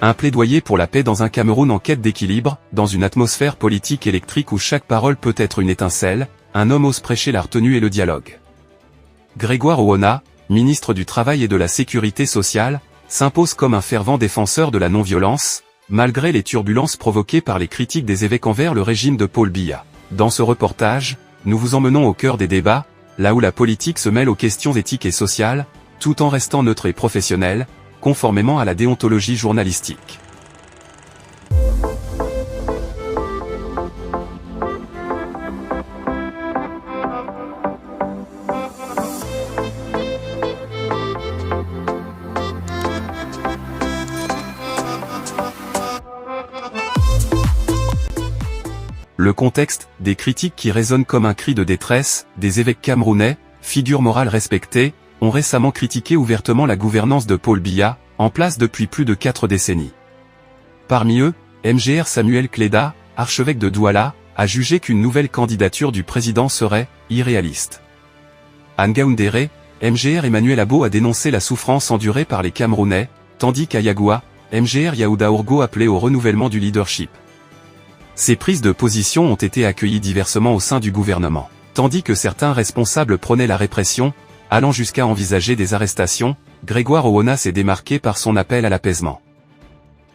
Un plaidoyer pour la paix dans un Cameroun en quête d'équilibre, dans une atmosphère politique électrique où chaque parole peut être une étincelle, un homme ose prêcher la retenue et le dialogue. Grégoire Oona, ministre du Travail et de la Sécurité sociale, s'impose comme un fervent défenseur de la non-violence, malgré les turbulences provoquées par les critiques des évêques envers le régime de Paul Biya. Dans ce reportage, nous vous emmenons au cœur des débats, là où la politique se mêle aux questions éthiques et sociales, tout en restant neutre et professionnel, conformément à la déontologie journalistique. Le contexte, des critiques qui résonnent comme un cri de détresse, des évêques camerounais, figures morales respectées, ont récemment critiqué ouvertement la gouvernance de Paul Biya, en place depuis plus de 4 décennies. Parmi eux, Mgr Samuel Kleda, archevêque de Douala, a jugé qu'une nouvelle candidature du président serait « irréaliste ». À Ngaoundéré, Mgr Emmanuel Abo a dénoncé la souffrance endurée par les Camerounais, tandis qu'à Yagoua, Mgr Yaouda Ourgo appelait au renouvellement du leadership. Ces prises de position ont été accueillies diversement au sein du gouvernement, tandis que certains responsables prônaient la répression, allant jusqu'à envisager des arrestations. Grégoire Oona s'est démarqué par son appel à l'apaisement.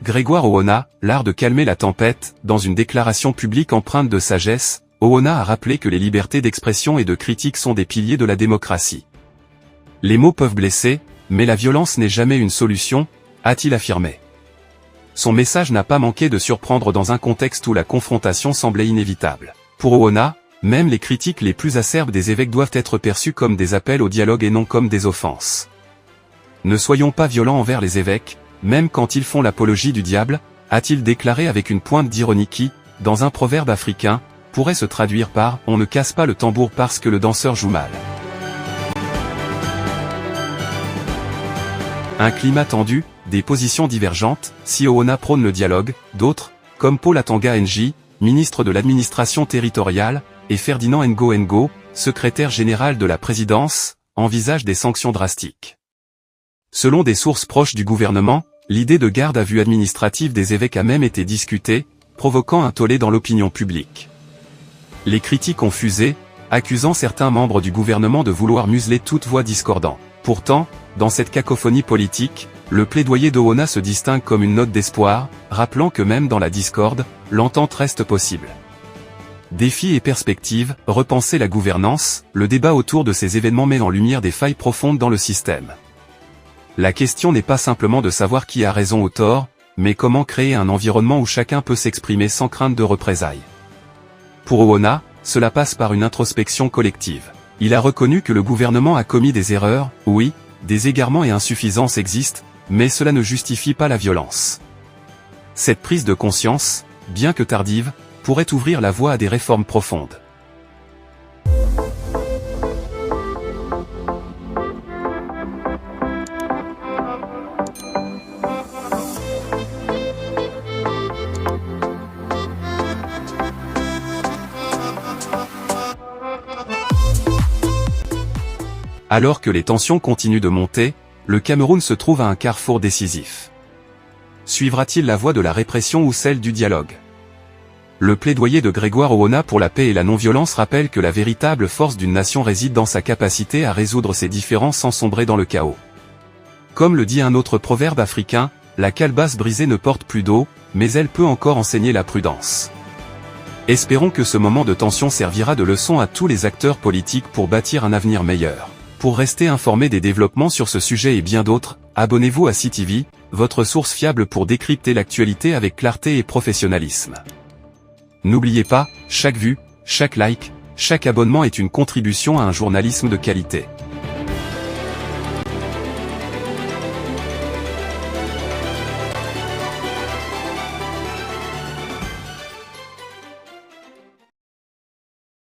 Grégoire Oona, l'art de calmer la tempête, dans une déclaration publique empreinte de sagesse, Oona a rappelé que les libertés d'expression et de critique sont des piliers de la démocratie. Les mots peuvent blesser, mais la violence n'est jamais une solution, a-t-il affirmé. Son message n'a pas manqué de surprendre dans un contexte où la confrontation semblait inévitable. Pour Oona, même les critiques les plus acerbes des évêques doivent être perçues comme des appels au dialogue et non comme des offenses. Ne soyons pas violents envers les évêques, même quand ils font l'apologie du diable, a-t-il déclaré avec une pointe d'ironie qui, dans un proverbe africain, pourrait se traduire par « on ne casse pas le tambour parce que le danseur joue mal ». Un climat tendu, des positions divergentes, si Oona prône le dialogue, d'autres, comme Paul Atanga Nji, ministre de l'administration territoriale, et Ferdinand Ngo, secrétaire général de la présidence, envisagent des sanctions drastiques. Selon des sources proches du gouvernement, l'idée de garde à vue administrative des évêques a même été discutée, provoquant un tollé dans l'opinion publique. Les critiques ont fusé, accusant certains membres du gouvernement de vouloir museler toute voix discordante. Pourtant, dans cette cacophonie politique, le plaidoyer d'Oona se distingue comme une note d'espoir, rappelant que même dans la discorde, l'entente reste possible. Défis et perspectives, repenser la gouvernance, le débat autour de ces événements met en lumière des failles profondes dans le système. La question n'est pas simplement de savoir qui a raison ou tort, mais comment créer un environnement où chacun peut s'exprimer sans crainte de représailles. Pour Oona, cela passe par une introspection collective. Il a reconnu que le gouvernement a commis des erreurs, oui, des égarements et insuffisances existent, mais cela ne justifie pas la violence. Cette prise de conscience, bien que tardive, pourrait ouvrir la voie à des réformes profondes. Alors que les tensions continuent de monter, le Cameroun se trouve à un carrefour décisif. Suivra-t-il la voie de la répression ou celle du dialogue? Le plaidoyer de Grégoire Oona pour la paix et la non-violence rappelle que la véritable force d'une nation réside dans sa capacité à résoudre ses différends sans sombrer dans le chaos. Comme le dit un autre proverbe africain, la calebasse brisée ne porte plus d'eau, mais elle peut encore enseigner la prudence. Espérons que ce moment de tension servira de leçon à tous les acteurs politiques pour bâtir un avenir meilleur. Pour rester informé des développements sur ce sujet et bien d'autres, abonnez-vous à CTV, votre source fiable pour décrypter l'actualité avec clarté et professionnalisme. N'oubliez pas, chaque vue, chaque like, chaque abonnement est une contribution à un journalisme de qualité.